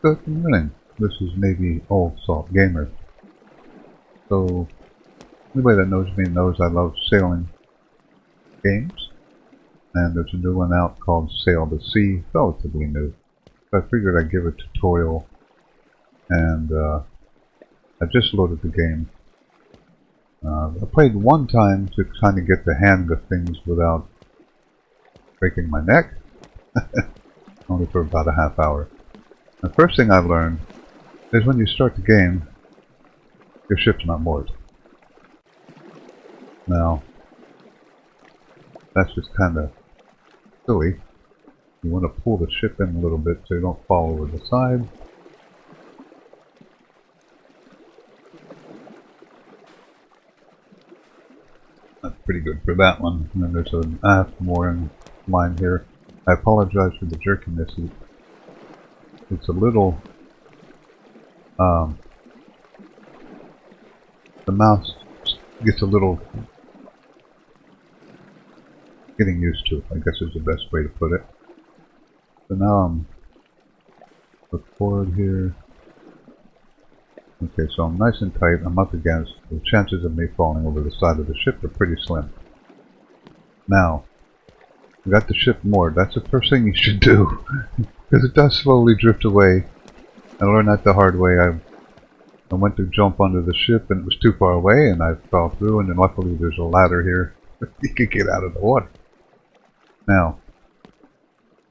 Good morning. This is Navy Old Salt Gamer. So, anybody that knows me knows I love sailing games. And there's a new one out called Sail the Sea, relatively new. So I figured I'd give a tutorial. And I just loaded the game. I played one time to kind of get the hang of things without breaking my neck. Only for about a half hour. The first thing I learned is when you start the game, your ship's not moored. Now, that's just kind of silly. You want to pull the ship in a little bit so you don't fall over the side. That's pretty good for that one. And then there's an aft mooring line here. I apologize for the jerkiness. It's a little... the mouse gets a little... getting used to it, I guess is the best way to put it. So now I'm look forward here. Okay, so I'm nice and tight. I'm up against. The chances of me falling over the side of the ship are pretty slim. Now, we got the ship moored. That's the first thing you should do, because it does slowly drift away. I learned that the hard way. I went to jump under the ship and it was too far away, and I fell through. And then luckily there's a ladder here. You could get out of the water. Now,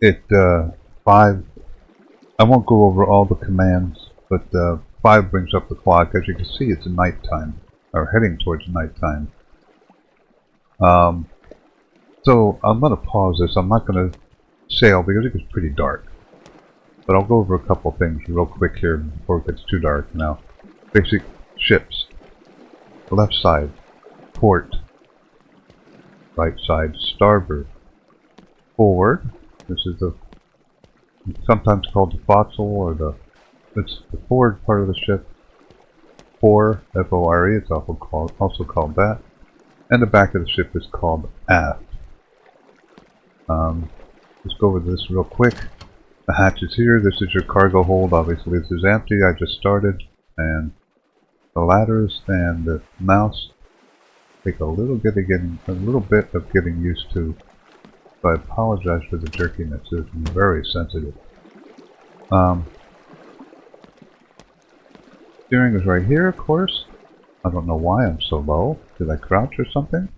I won't go over all the commands, but 5 brings up the clock. As you can see, it's nighttime, or heading towards nighttime. So I'm going to pause this. I'm not going to sail because it gets pretty dark. But I'll go over a couple things real quick here before it gets too dark. Now, basic ships. Left side, port. Right side, starboard. Forward. This is the sometimes called the forecastle, or it's the forward part of the ship. Fore, F-O-R-E, it's also called that. And the back of the ship is called aft. Let's go over this real quick. The hatch is here. This is your cargo hold. Obviously this is empty. I just started. And the ladders and the mouse take a little bit of getting used to. So I apologize for the jerkiness. It's very sensitive. Steering is right here, of course. I don't know why I'm so low. Did I crouch or something?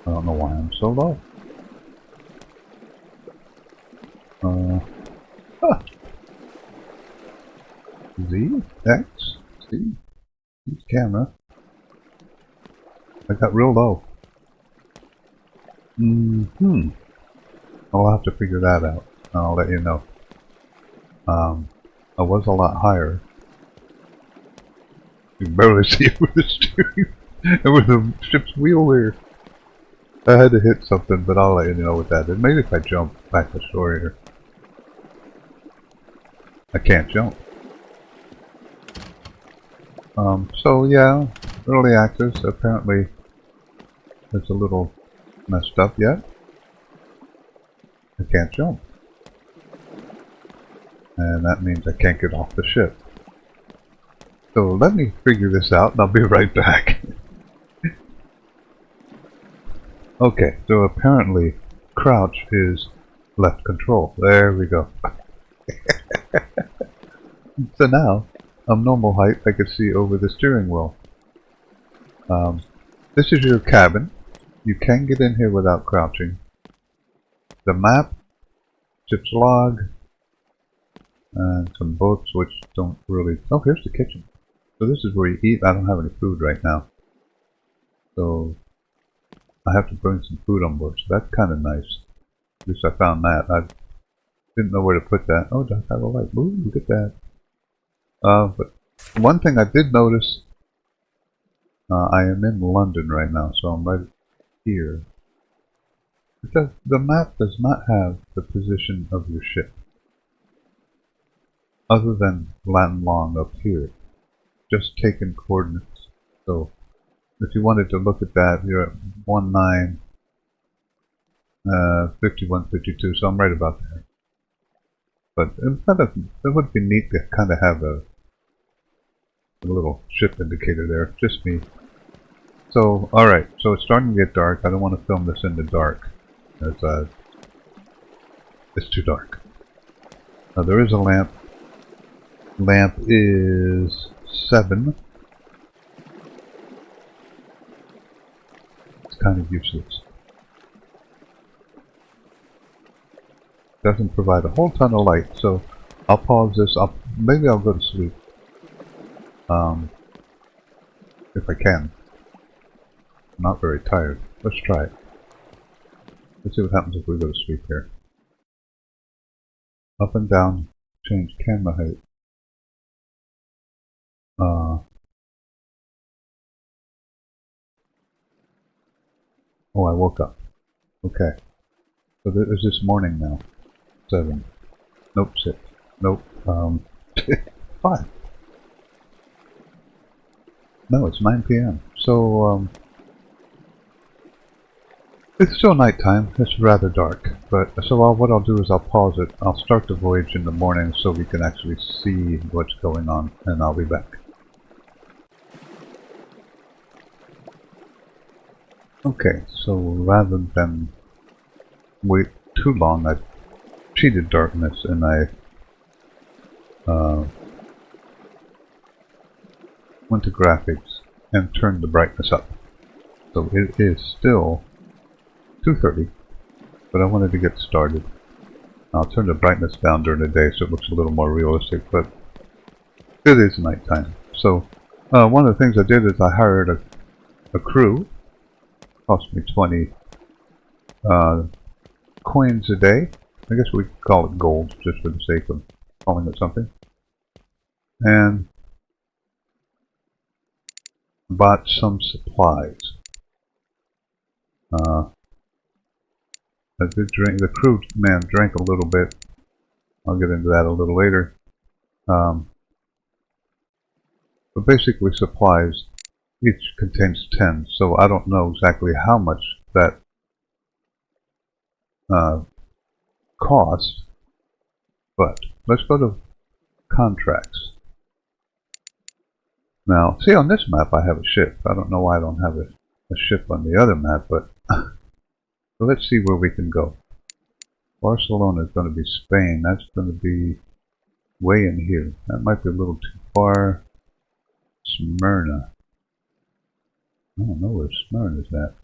I don't know why I'm so low. Z, X, C, camera. I got real low. I'll have to figure that out. I'll let you know. I was a lot higher. You can barely see it with the steering and with the ship's wheel here. I had to hit something, but I'll let you know what that is. Maybe if I jump back to shore here. I can't jump. So yeah, early access. Apparently, it's a little messed up yet. I can't jump. And that means I can't get off the ship. So let me figure this out and I'll be right back. Okay, so apparently crouch is left control. There we go. So now, I'm normal height. I can see over the steering wheel. This is your cabin. You can get in here without crouching. The map, ship's log, and some books which don't really... Oh, here's the kitchen. So this is where you eat. I don't have any food right now. So I have to bring some food on board. So that's kind of nice. At least I found that. I didn't know where to put that. Oh, I have a light. Ooh, look at that. But one thing I did notice, I am in London right now, so I'm right here. Because the map does not have the position of your ship, other than land long up here. Just taken coordinates. So if you wanted to look at that, you're at 19 51, 52, so I'm right about there. But it would be neat to kind of have a little ship indicator there. Just me. So, alright, so it's starting to get dark. I don't want to film this in the dark. It's too dark. Now there is a lamp. Lamp is 7. It's kind of useless. Doesn't provide a whole ton of light, so I'll pause this. Maybe I'll go to sleep. If I can. I'm not very tired. Let's try it. Let's see what happens if we go to sleep here. Up and down, change camera height. Oh, I woke up. Okay. So there's this morning now. 7. Nope, 6. Nope, 5. No, it's 9 p.m. So, it's still nighttime. It's rather dark. But so what I'll do is I'll pause it. I'll start the voyage in the morning so we can actually see what's going on, and I'll be back. Okay, so rather than wait too long, I cheated darkness and I went to graphics and turned the brightness up. So it is still 2:30, but I wanted to get started. I'll turn the brightness down during the day so it looks a little more realistic, but it is nighttime. So one of the things I did is I hired a crew. Cost me 20 coins a day. I guess we could call it gold just for the sake of calling it something. And bought some supplies. I did drink. The crew man drank a little bit. I'll get into that a little later. But basically supplies. Each contains 10, so I don't know exactly how much that cost. But let's go to contracts. Now, see on this map I have a ship. I don't know why I don't have a ship on the other map, but so let's see where we can go. Barcelona is going to be Spain. That's going to be way in here. That might be a little too far. Smyrna. I don't know where Smyrna is at.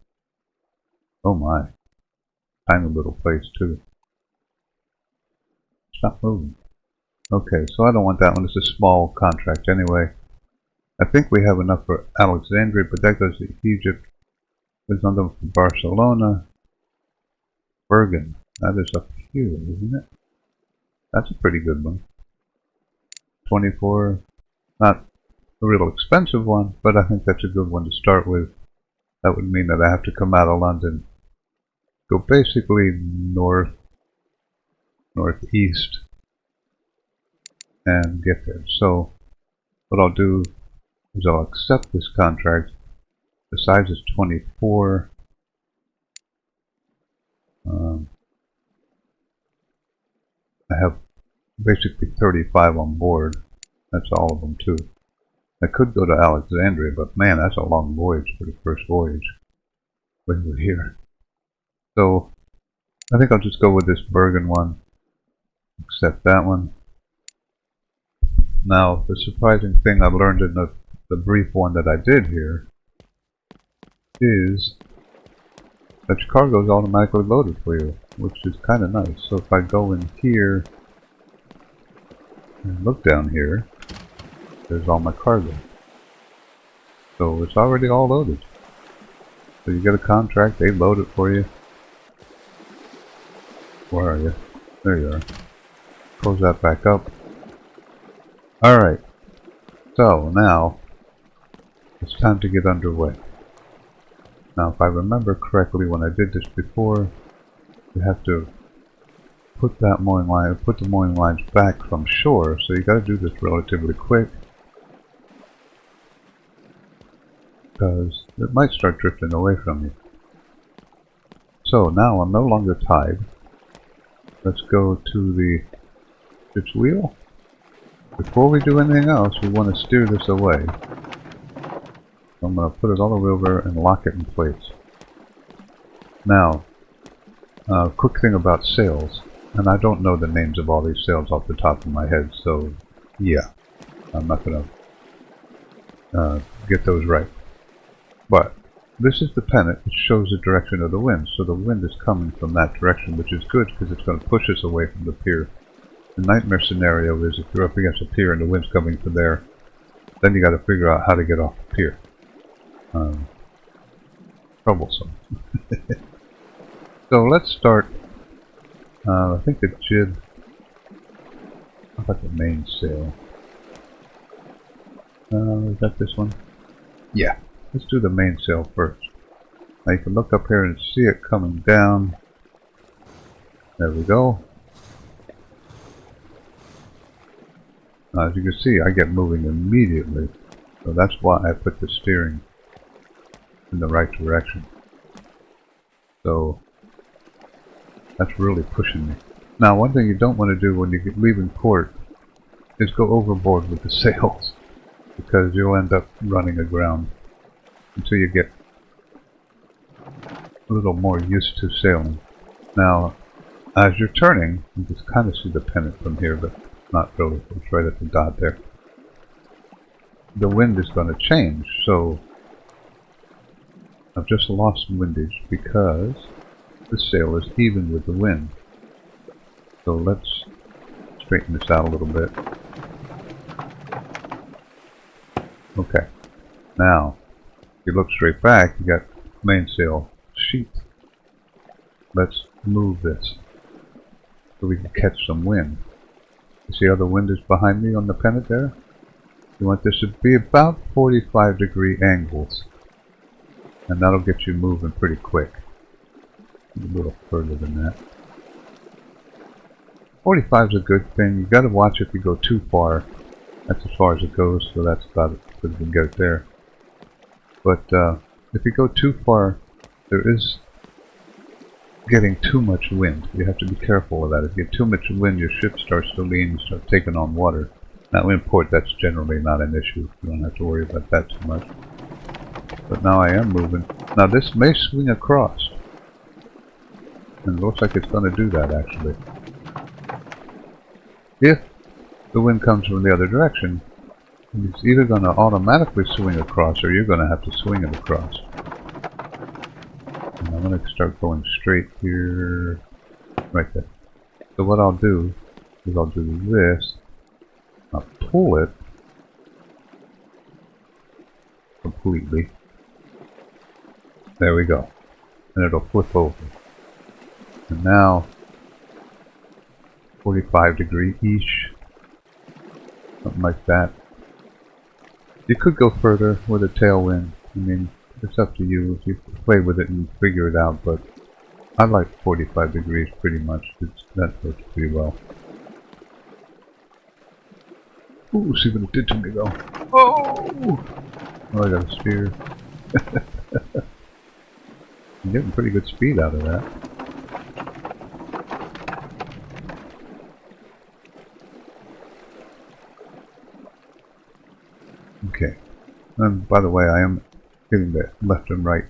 Oh my. Tiny little place too. Stop moving. Okay, so I don't want that one. It's a small contract anyway. I think we have enough for Alexandria, but that goes to Egypt. There's nothing for Barcelona. Bergen. That is up here, isn't it? That's a pretty good one. 24. Not a real expensive one, but I think that's a good one to start with. That would mean that I have to come out of London, go basically northeast, and get there. So what I'll do is I'll accept this contract. The size is 24. I have basically 35 on board. That's all of them too. I could go to Alexandria, but man, that's a long voyage for the first voyage. Way over here. So I think I'll just go with this Bergen one. Accept that one. Now, the surprising thing I learned in the brief one that I did here is that your cargo is automatically loaded for you, which is kind of nice. So if I go in here and look down here, there's all my cargo. So it's already all loaded. So you get a contract, they load it for you. Where are you? There you are. Close that back up. Alright. So now it's time to get underway. Now if I remember correctly when I did this before, you have to put that mooring line, put the mooring lines back from shore, so you gotta do this relatively quick. Because it might start drifting away from you. So now I'm no longer tied. Let's go to the ship's wheel. Before we do anything else, we want to steer this away. So I'm going to put it all the way over and lock it in place. Now, quick thing about sails, and I don't know the names of all these sails off the top of my head, so yeah, I'm not going to get those right. But this is the pennant which shows the direction of the wind, so the wind is coming from that direction, which is good because it's going to push us away from the pier. The nightmare scenario is if you're up against a pier and the wind's coming from there, then you got to figure out how to get off the pier. Troublesome. So let's start. I think the jib. How about the mainsail? Is that this one? Yeah. Let's do the mainsail first. Now you can look up here and see it coming down. There we go. Now as you can see, I get moving immediately. So that's why I put the steering in the right direction. So that's really pushing me. Now one thing you don't want to do when you're leaving port is go overboard with the sails, because you'll end up running aground until you get a little more used to sailing. Now as you're turning, you can kind of see the pennant from here, but not really. It's right at the dot there. The wind is going to change, so I've just lost windage because the sail is even with the wind. So let's straighten this out a little bit. Okay. Now, if you look straight back, you got mainsail sheet. Let's move this so we can catch some wind. You see how the wind is behind me on the pennant there? You want this to be about 45-degree angles, and that'll get you moving pretty quick. A little further than that. 45 is a good thing. You got to watch if you go too far. That's as far as it goes, so that's about it. We can get it there. But if you go too far, there is getting too much wind. You have to be careful of that. If you get too much wind, your ship starts to lean and start taking on water. Now in port, that's generally not an issue. You don't have to worry about that too much. But now I am moving. Now this may swing across. And it looks like it's going to do that actually. If the wind comes from the other direction, it's either going to automatically swing across or you're going to have to swing it across. And I'm going to start going straight here, right there. So what I'll do is I'll do this. I'll pull it completely. There we go. And it'll flip over. And now 45-degree-ish. Something like that. You could go further with a tailwind. I mean, it's up to you if you play with it and figure it out, but I like 45 degrees pretty much. That works pretty well. Ooh, see what it did to me though. Oh! Oh, I got a steer. I'm getting pretty good speed out of that. Okay. And by the way, I am hitting the left and right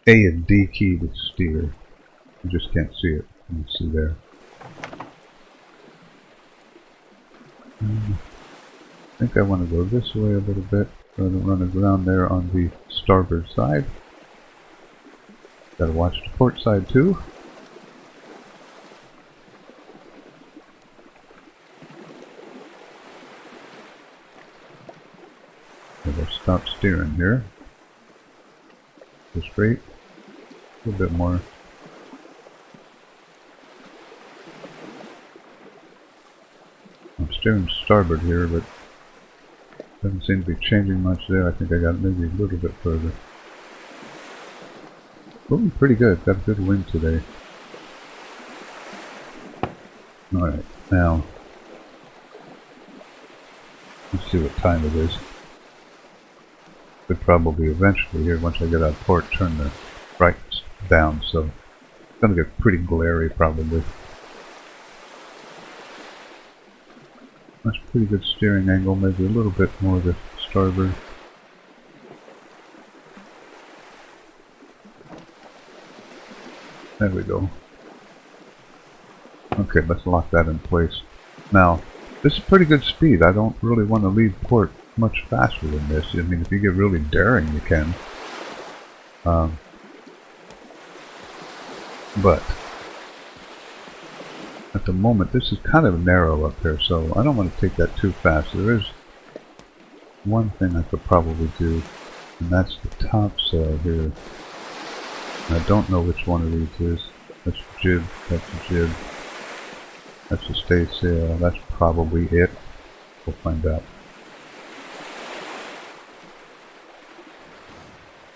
A and D key to steer. You just can't see it. You can see there. I think I want to go this way a little bit so I don't run aground there on the starboard side. Gotta watch the port side too. I'll stop steering here. Go straight. A little bit more. I'm steering starboard here, but doesn't seem to be changing much there. I think I got maybe a little bit further. Moving pretty good. Got a good wind today. Alright, now let's see what time it is. Could probably eventually here, once I get out of port, turn the brightness down, so it's going to get pretty glary probably. That's a pretty good steering angle, maybe a little bit more to starboard. There we go. Okay, let's lock that in place. Now, this is pretty good speed. I don't really want to leave port much faster than this. I mean, if you get really daring, you can. But at the moment, this is kind of narrow up here, so I don't want to take that too fast. There is one thing I could probably do, and that's the top sail here. I don't know which one of these is. That's a jib, that's a jib. That's a staysail, that's probably it. We'll find out.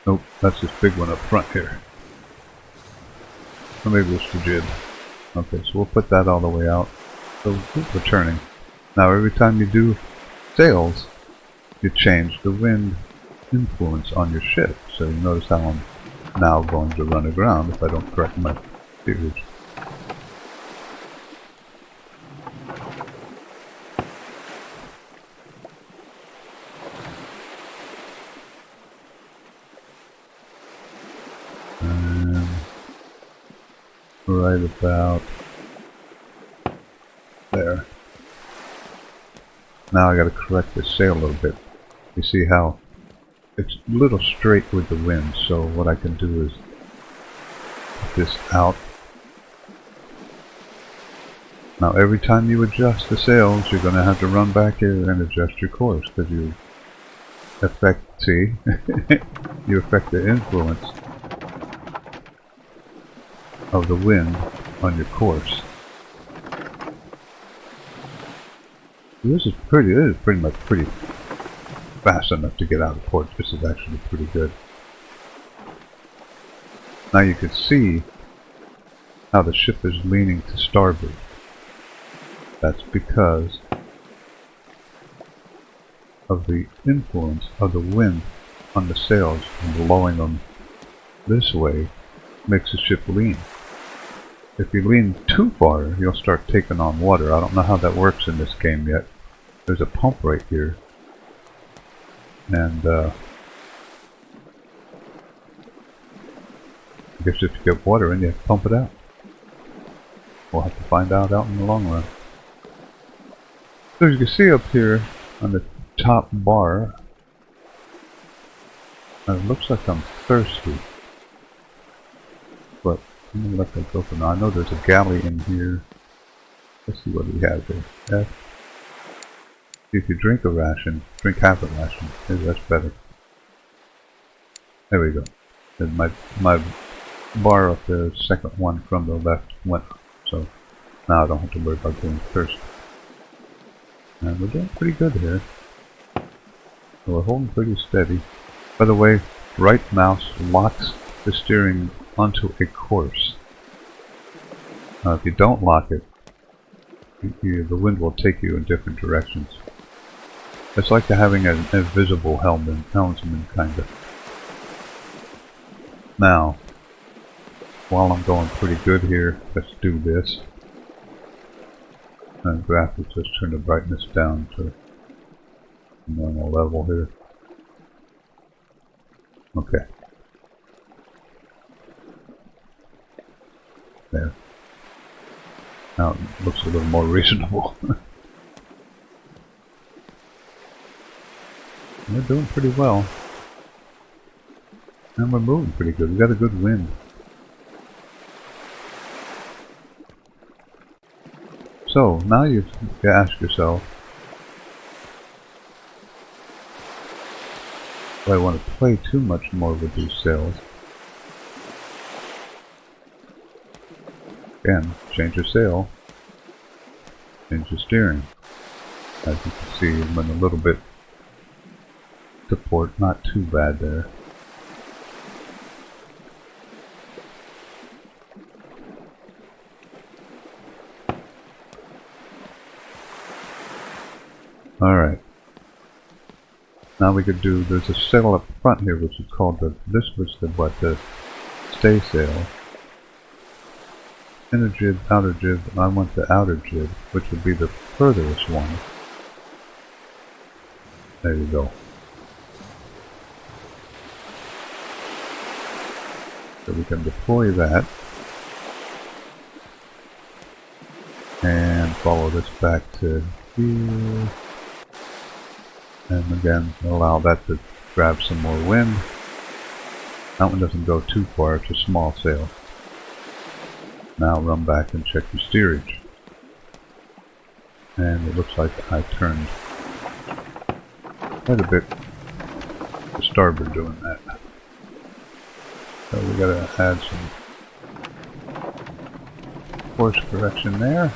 Nope, that's this big one up front here. Or maybe it's the jib. Okay, so we'll put that all the way out. So we're turning. Now every time you do sails, you change the wind influence on your ship. So you notice how I'm now going to run aground if I don't correct my theories. And right about there. Now I got to correct the sail a little bit. You see how it's a little straight with the wind, so what I can do is put this out. Now every time you adjust the sails, you're going to have to run back here and adjust your course, because you affect, see, you affect the influence of the wind on your course. This is pretty much pretty fast enough to get out of port. This is actually pretty good. Now you can see how the ship is leaning to starboard. That's because of the influence of the wind on the sails, and blowing them this way makes the ship lean. If you lean too far, you'll start taking on water. I don't know how that works in this game yet. There's a pump right here, and I guess if you get water in, you have to pump it out. We'll have to find out in the long run. So as you can see up here on the top bar, it looks like I'm thirsty, but I'm going to let that go for now. I know there's a galley in here. Let's see what we have there. F. If you drink a ration, drink half a ration. Maybe that's better. There we go. And my bar up there, the second one from the left, went up. So now I don't have to worry about getting thirsty. And we're doing pretty good here. So we're holding pretty steady. By the way, right mouse locks the steering onto a course. If you don't lock it, the wind will take you in different directions. It's like having an invisible helmsman kind of. Now, while I'm going pretty good here, let's do this. And graphics, let's turn the brightness down to normal level here. Okay. There. Now it looks a little more reasonable. We're doing pretty well. And we're moving pretty good. We got a good wind. So, now you ask yourself, do I want to play too much more with these sails? Again, change your sail, change your steering. As you can see, it went a little bit to port, not too bad there. Alright. Now we could do, there's a sail up front here which is called the, this was the, what, the staysail, inner jib, outer jib, and I want the outer jib, which would be the furthest one. There you go. So we can deploy that and follow this back to here, and again allow that to grab some more wind. That one doesn't go too far, it's a small sail. Now run back and check your steerage. And it looks like I turned quite a bit to starboard doing that. So we gotta add some course correction there.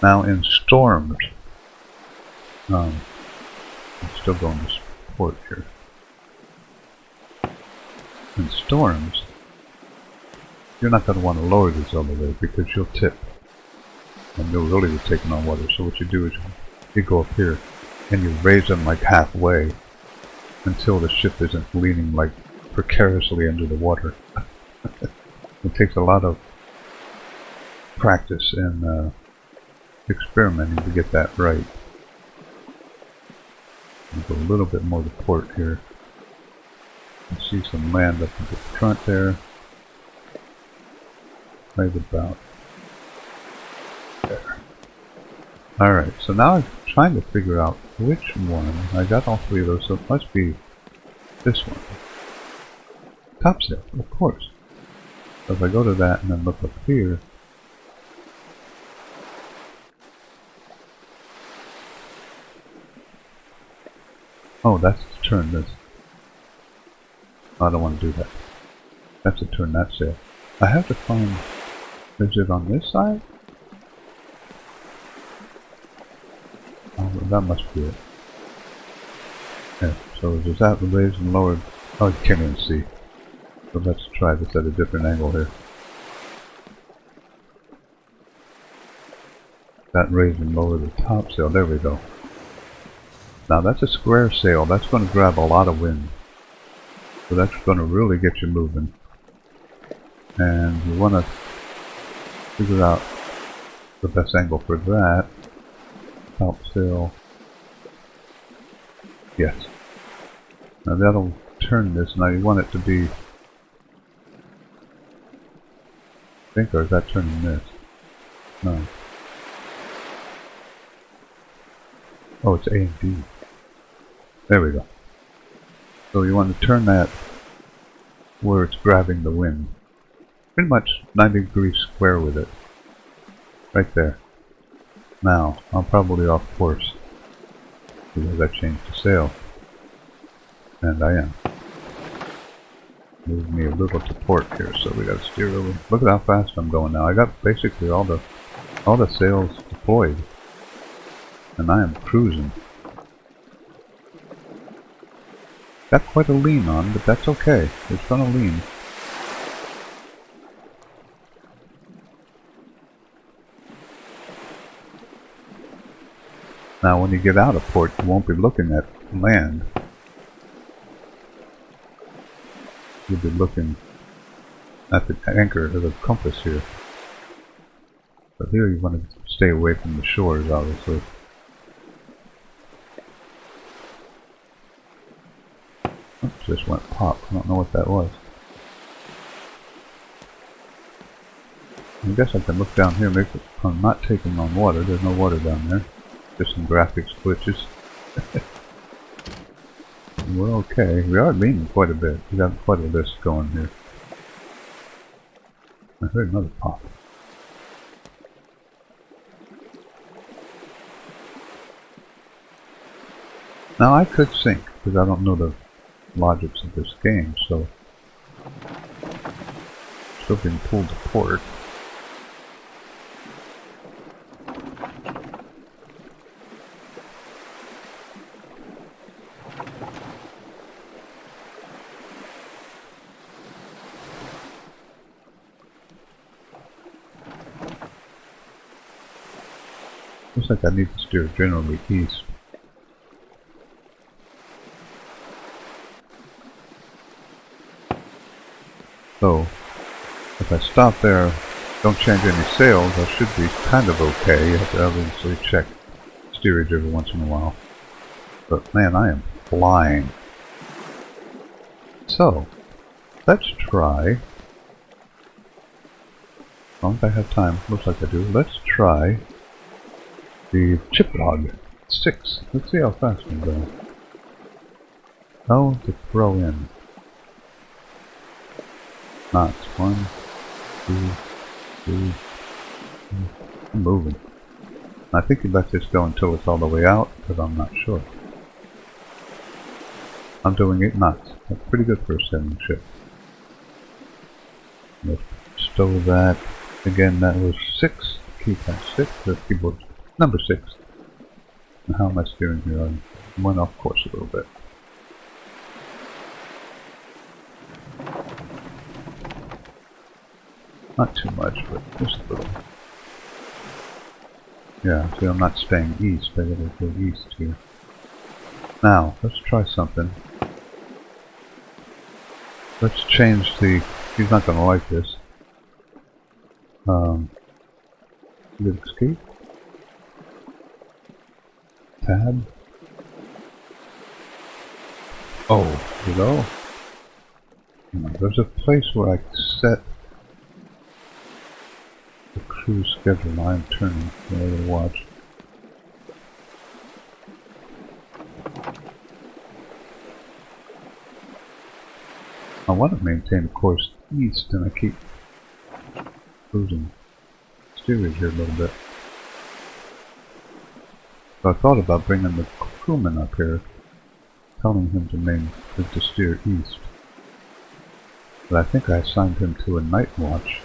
Now in storms, I'm still going to port here. In storms, you're not going to want to lower this elevator because you'll tip and you'll really be taking on water. So what you do is you go up here and you raise them like halfway until the ship isn't leaning like precariously under the water. It takes a lot of practice and experimenting to get that right. Go a little bit more to port here. You see some land up in the front there. Right about there. Alright, so now I'm trying to figure out which one. I got all three of those, so it must be this one. Topsail, of course. So if I go to that and then look up here, oh, that's to turn this. I don't want to do that. That's to turn that sail. I have to find... Is it on this side? Oh, that must be it. Yeah, so is that raised and lowered? Oh, you can't even see. So let's try this at a different angle here. That raised and lowered the top sail. There we go. Now that's a square sail. That's going to grab a lot of wind. So that's going to really get you moving. And you want to figure out the best angle for that. Top sail. Yes. Now that'll turn this. Now you want it to be... I think, or is that turning this? No. Oh, it's A and D. There we go. So you want to turn that where it's grabbing the wind. Pretty much 90 degrees square with it. Right there. Now, I'm probably off course because I changed the sail. And I am. Move me a little to port here, so we gotta steer over. Look at how fast I'm going now. I got basically all the sails deployed. And I am cruising. Got quite a lean on, but that's okay. It's gonna lean. Now when you get out of port, you won't be looking at land. You'll be looking at the anchor or the compass here. But here you want to stay away from the shores, obviously. Oops, just went pop. I don't know what that was. I guess I can look down here, make it, I'm not taking on water. There's no water down there. Just some graphics glitches. We're okay. We are leaning quite a bit. We got quite a list going here. I heard another pop. Now I could sink, because I don't know the logics of this game, so still being pulled to port. Looks like I need to steer generally east. So, if I stop there, don't change any sails, I should be kind of okay. You have to obviously check steerage every once in a while. But man, I am flying. So, let's try. Don't I have time? Looks like I do. Let's try the chip log 6. Let's see how fast we go. Oh, to throw in. Knots. 1, 2, 3. I'm moving. I think you'd let this go until it's all the way out, because I'm not sure. I'm doing 8 knots. That's pretty good for a sailing ship. Let's stow that. Again, that was 6. Keypad 6. The keyboard number 6. And how am I steering here? I went off course a little bit. Not too much, but just a little. Yeah, see, I'm not staying east. I gotta go east here. Now, let's try something. Let's change the... He's not gonna like this. Good escape. Tab. Oh, hello. There's a place where I set the crew schedule. I'm turning. I gotta watch. I want to maintain course east, and I keep losing steerage here a little bit. So I thought about bringing the crewman up here, telling him to steer east. But I think I assigned him to a night watch,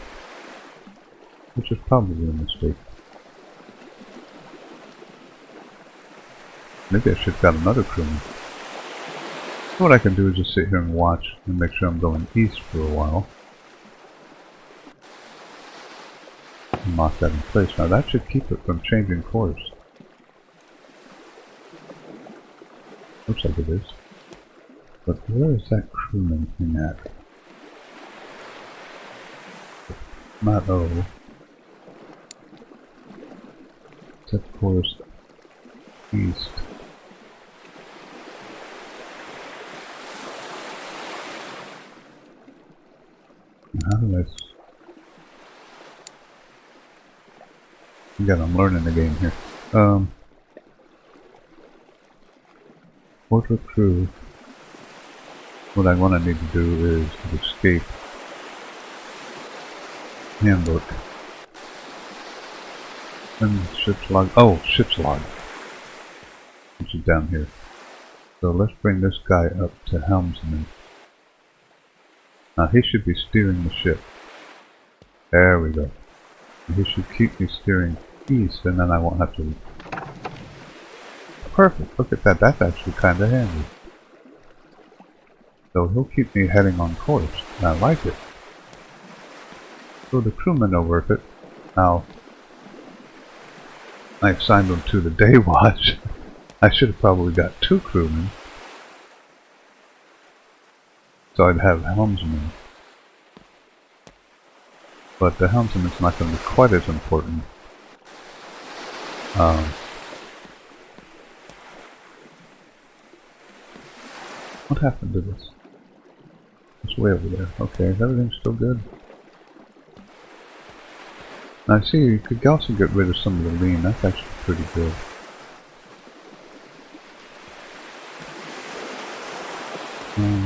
which is probably a mistake. Maybe I should have got another crewman. So what I can do is just sit here and watch and make sure I'm going east for a while. And lock that in place. Now that should keep it from changing course. Looks like it is. But where is that crewman thing at? Not O. Set course east. How do I... Again, I'm learning the game here. Portrait crew. What I want to need to do is to escape. Handbook. And ship's log. Oh, ship's log. Which is down here. So let's bring this guy up to helmsman. Now he should be steering the ship. There we go. He should keep me steering east, and then I won't have to... Perfect! Look at that. That's actually kind of handy. So he'll keep me heading on course, and I like it. So the crewmen are worth it. Now, I assigned them to the day watch. I should have probably got 2 crewmen. So I'd have helmsmen. But the helmsman's not going to be quite as important. What happened to this? It's way over there. Okay, is everything still good? Now I see you could also get rid of some of the lean. That's actually pretty good.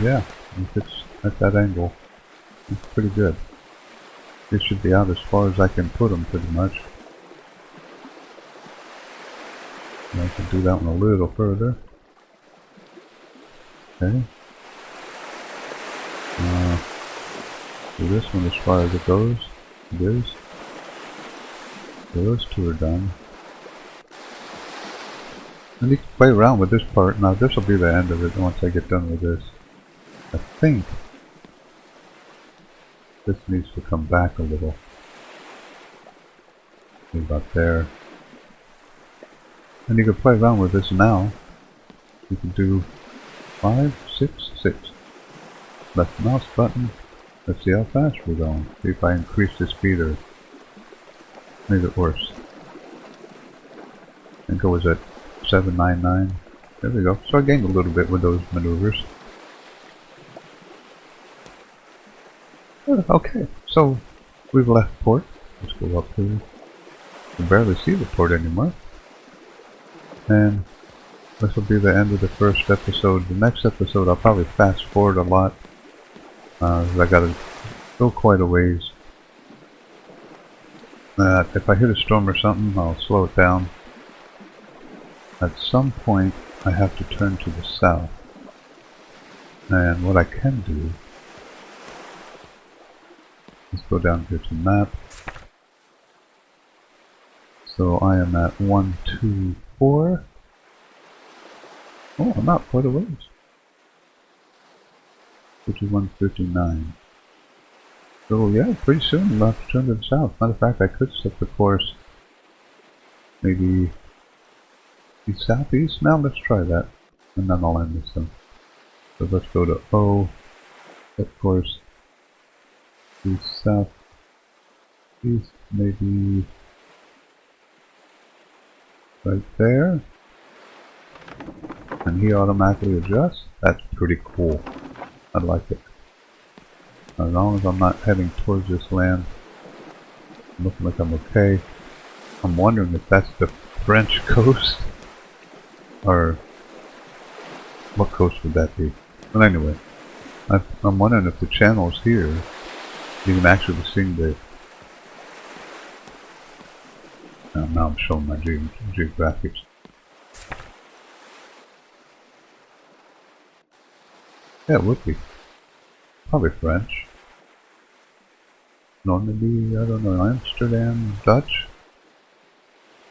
Yeah, if it's at that angle, it's pretty good. It should be out as far as I can put them, pretty much. And I can do that one a little further. Okay. Do this one as far as it goes. It is. So those 2 are done. I need to play around with this part. Now this will be the end of it once I get done with this. I think this needs to come back a little. Maybe about there. And you can play around with this now. You can do 5, 6, 6. Left mouse button, Let's see how fast we're going. See if I increase the speed or make it worse. I think it was at 799. There we go. So I gained a little bit with those maneuvers. Okay, so we've left port. Let's go up here. You can barely see the port anymore. And this will be the end of the first episode. The next episode I'll probably fast forward a lot. I gotta go quite a ways. If I hit a storm or something, I'll slow it down. At some point I have to turn to the south. And what I can do, let's go down here to map. So I am at 124. Oh, I'm not quite a ways. 5159. So yeah, pretty soon we'll have to turn to the south. Matter of fact, I could set the course maybe the southeast. Now let's try that, and then I'll end this one. So let's go to O, set course the southeast, maybe right there, and he automatically adjusts. That's pretty cool. I like it. As long as I'm not heading towards this land, I'm looking like I'm okay. I'm wondering if that's the French coast, or what coast would that be? But anyway, I'm wondering if the channels here, you can actually see the. Now I'm showing my geographics. Yeah, it would be. Probably French. Normandy, I don't know, Amsterdam, Dutch.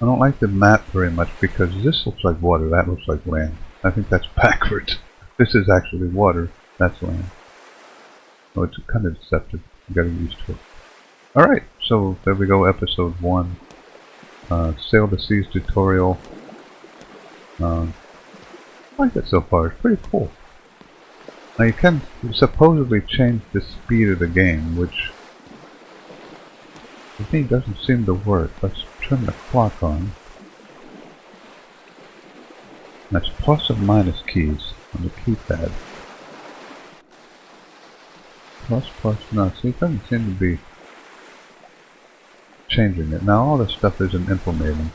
I don't like the map very much because this looks like water, that looks like land. I think that's backwards. This is actually water, that's land. So it's kind of deceptive. You gotta get used to it. Alright, so there we go, episode 1. Sail the Seas tutorial. I like it so far, it's pretty cool. Now you can supposedly change the speed of the game, which to me doesn't seem to work. Let's turn the clock on. That's plus and minus keys on the keypad. Plus, no, see, it doesn't seem to be changing it. Now all this stuff isn't implementing.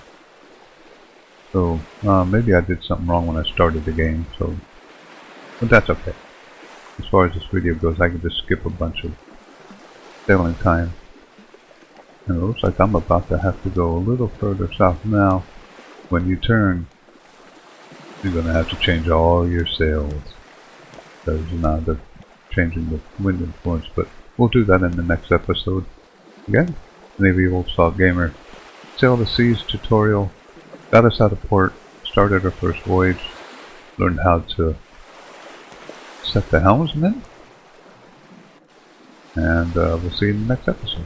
So, maybe I did something wrong when I started the game, but that's okay. As far as this video goes, I can just skip a bunch of sailing time. And it looks like I'm about to have to go a little further south now. When you turn, you're going to have to change all your sails. Because now they're changing the wind influence, but we'll do that in the next episode. Again, Medieval Salt Gamer. Sail the Seas tutorial. Got us out of port, started our first voyage, learned how to set the helmsman, and we'll see you in the next episode.